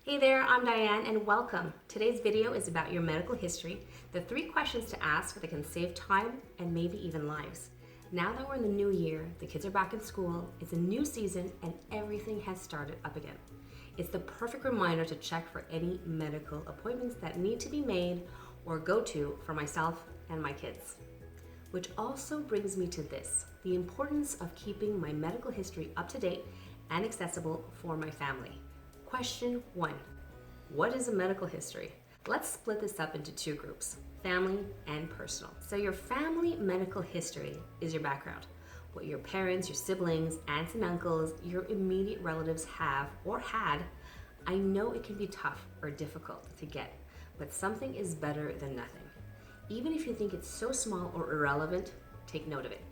Hey there, I'm Diane and welcome. Today's video is about your medical history, the 3 questions to ask that can save time and maybe even lives. Now that we're in the new year, the kids are back in school, it's a new season, and everything has started up again. It's the perfect reminder to check for any medical appointments that need to be made or go to for myself and my kids. Which also brings me to this, the importance of keeping my medical history up to date and accessible for my family. Question 1. What is a medical history? Let's split this up into 2 groups, family and personal. So your family medical history is your background. What your parents, your siblings, aunts and uncles, your immediate relatives have or had. I know it can be tough or difficult to get, but something is better than nothing. Even if you think it's so small or irrelevant, take note of it.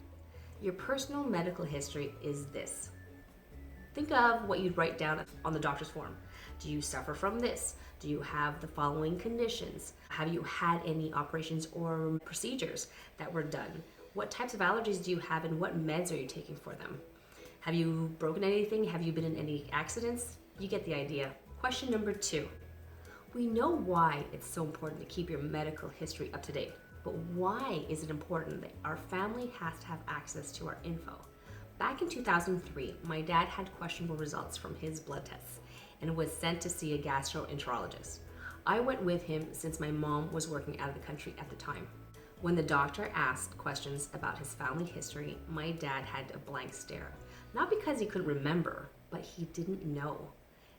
Your personal medical history is this. Think of what you'd write down on the doctor's form. Do you suffer from this? Do you have the following conditions? Have you had any operations or procedures that were done? What types of allergies do you have and what meds are you taking for them? Have you broken anything? Have you been in any accidents? You get the idea. Question number 2. We know why it's so important to keep your medical history up to date, but why is it important that our family has to have access to our info? Back in 2003, my dad had questionable results from his blood tests and was sent to see a gastroenterologist. I went with him since my mom was working out of the country at the time. When the doctor asked questions about his family history, my dad had a blank stare. Not because he couldn't remember, but he didn't know.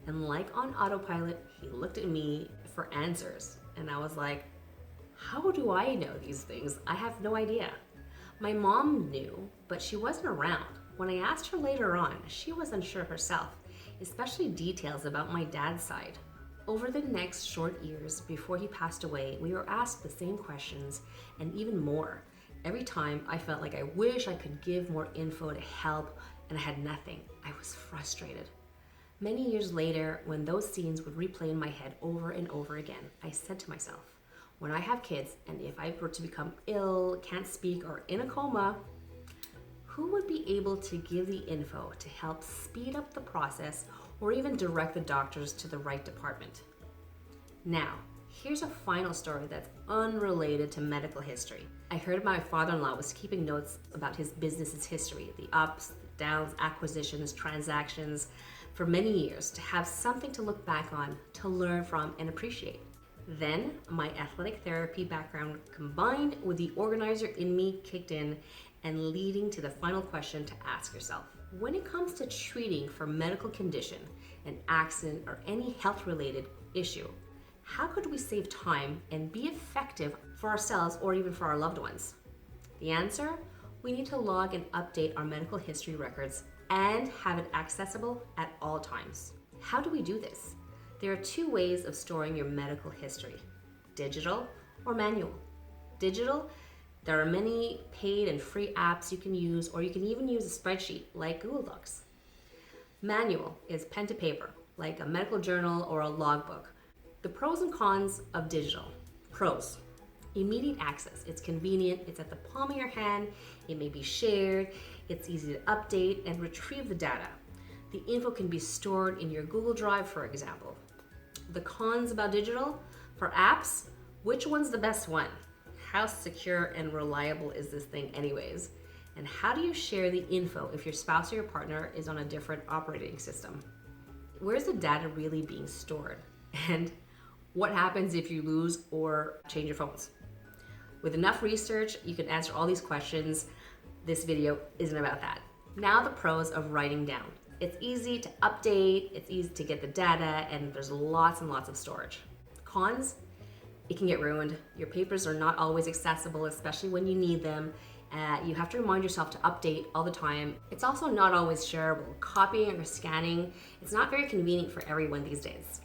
And like on autopilot, he looked at me for answers. And I was like, how do I know these things? I have no idea. My mom knew, but she wasn't around. When I asked her later on, she was unsure herself, especially details about my dad's side. Over the next short years before he passed away, we were asked the same questions and even more. Every time I felt like I wish I could give more info to help, and I had nothing. I was frustrated. Many years later, when those scenes would replay in my head over and over again, I said to myself, when I have kids and if I were to become ill, can't speak, or in a coma, who would be able to give the info to help speed up the process or even direct the doctors to the right department? Now, here's a final story that's unrelated to medical history. I heard my father-in-law was keeping notes about his business's history, the ups, the downs, acquisitions, transactions, for many years, to have something to look back on, to learn from and appreciate. Then my athletic therapy background combined with the organizer in me kicked in and leading to the final question to ask yourself. When it comes to treating for medical condition, an accident, or any health-related issue, how could we save time and be effective for ourselves or even for our loved ones? The answer? We need to log and update our medical history records and have it accessible at all times. How do we do this? There are 2 ways of storing your medical history, digital or manual. Digital, there are many paid and free apps you can use, or you can even use a spreadsheet like Google Docs. Manual is pen to paper, like a medical journal or a logbook. The pros and cons of digital. Pros: immediate access. It's convenient, it's at the palm of your hand, it may be shared, it's easy to update and retrieve the data. The info can be stored in your Google Drive, for example. The cons about digital? For apps, which one's the best one? How secure and reliable is this thing anyways? And how do you share the info if your spouse or your partner is on a different operating system? Where's the data really being stored? And what happens if you lose or change your phones? With enough research, you can answer all these questions. This video isn't about that. Now the pros of writing down. It's easy to update, it's easy to get the data, and there's lots and lots of storage. Cons? It can get ruined. Your papers are not always accessible, especially when you need them. You have to remind yourself to update all the time. It's also not always shareable. Copying or scanning, it's not very convenient for everyone these days.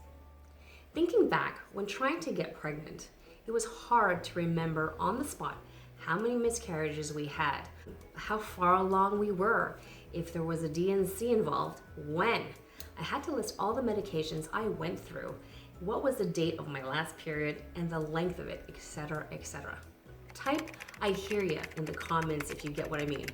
Thinking back, when trying to get pregnant, it was hard to remember on the spot how many miscarriages we had, how far along we were, if there was a D&C involved, when. I had to list all the medications I went through, what was the date of my last period, and the length of it, etc., etc. Type "I hear ya" in the comments if you get what I mean.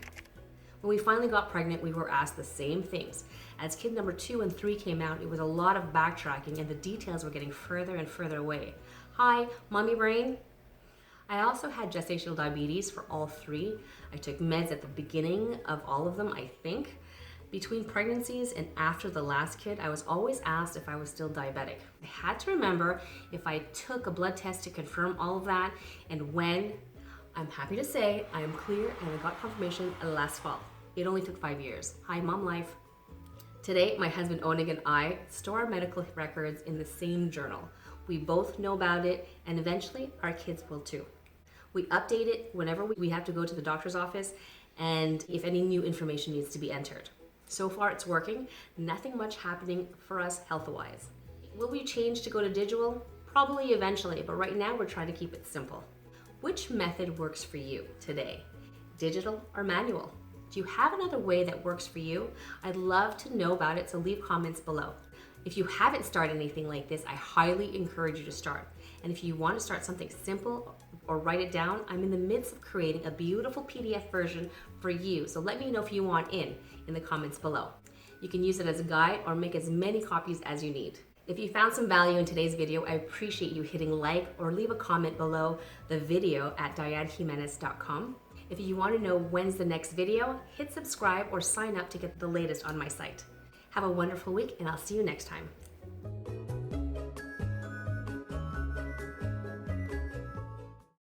When we finally got pregnant, we were asked the same things. As kid number 2 and 3 came out, it was a lot of backtracking and the details were getting further and further away. Hi, mommy brain. I also had gestational diabetes for all 3. I took meds at the beginning of all of them, I think. Between pregnancies and after the last kid, I was always asked if I was still diabetic. I had to remember if I took a blood test to confirm all of that and when. I'm happy to say I am clear and I got confirmation last fall. It only took 5 years. Hi, mom life. Today, my husband Onig and I store our medical records in the same journal. We both know about it, and eventually our kids will too. We update it whenever we have to go to the doctor's office and if any new information needs to be entered. So far it's working, nothing much happening for us health-wise. Will we change to go to digital? Probably eventually, but right now we're trying to keep it simple. Which method works for you today? Digital or manual? Do you have another way that works for you? I'd love to know about it, so leave comments below. If you haven't started anything like this, I highly encourage you to start. And if you want to start something simple or write it down, I'm in the midst of creating a beautiful PDF version for you. So let me know if you want in the comments below. You can use it as a guide or make as many copies as you need. If you found some value in today's video, I appreciate you hitting like or leave a comment below the video at dianejimenez.com. If you want to know when's the next video, hit subscribe or sign up to get the latest on my site. Have a wonderful week and I'll see you next time.